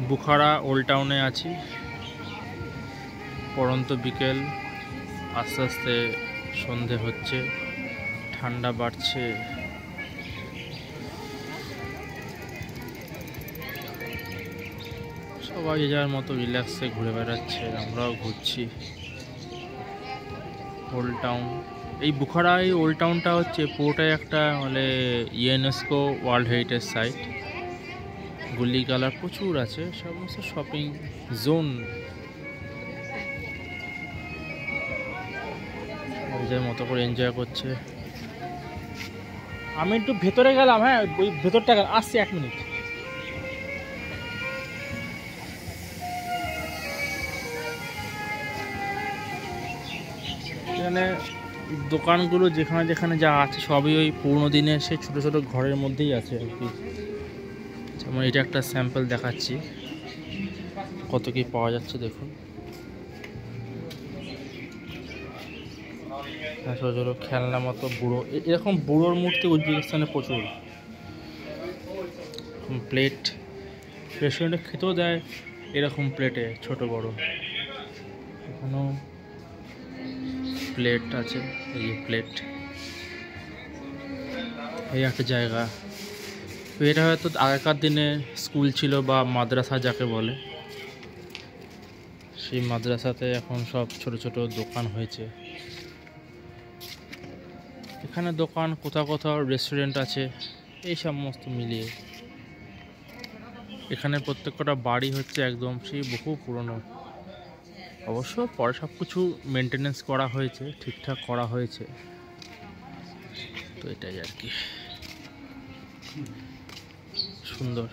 Bukhara old টাউনে আছি। পড়ন্ত বিকেল, আস্তে আস্তে সন্ধে হচ্ছে, ঠান্ডা বাড়ছে। সবাই যে যার মতো রিল্যাক্সে ঘুরে বেড়াচ্ছে, আমরাও ঘুরছি। ওল্ড টাউন, এই বুখারা এই ওল্ড টাউনটা হচ্ছে পুরোটাই একটা মানে ইউনেস্কো ওয়ার্ল্ড হেরিটেজ সাইট। গুলিগালা প্রচুর আছে, সমস্ত শপিং জোন নিজের মতো করে এনজয় করছে। আমি একটু ভেতরে গেলাম, হ্যাঁ ওই ভেতরটা আসছি, 1 মিনিট। এখানে দোকানগুলো যেখানে যেখানে যা আছে সবই ওই পুরোনো দিনের সেই ছোটো ছোটো ঘরের মধ্যেই আছে আর কি। যেমন এটা একটা স্যাম্পল দেখাচ্ছি, কত কি পাওয়া যাচ্ছে দেখুন। ছোটো ছোটো খেলনা মতো বুড়ো, এরকম বুড়োর মূর্তি উজবেকিস্তানে প্রচুর। প্লেট রেস্টুরেন্টে খেতেও দেয় এরকম প্লেটে, ছোট বড়। এখানেও প্লেট আছে, এই যে প্লেট। এই একটা জায়গা, তো এটা হয়তো আগেকার দিনে স্কুল ছিল বা মাদ্রাসা যাকে বলে, সেই মাদ্রাসাতে এখন সব ছোট ছোট দোকান হয়েছে। এখানে দোকান, কোথাও কোথাও রেস্টুরেন্ট আছে, এই সমস্ত মিলিয়ে। এখানে প্রত্যেকটা বাড়ি হচ্ছে একদম সেই বহু পুরনো। অবশ্য পরে সব কিছু মেনটেনেন্স করা হয়েছে, ঠিকঠাক করা হয়েছে, তো এটাই আর কি। সুন্দর।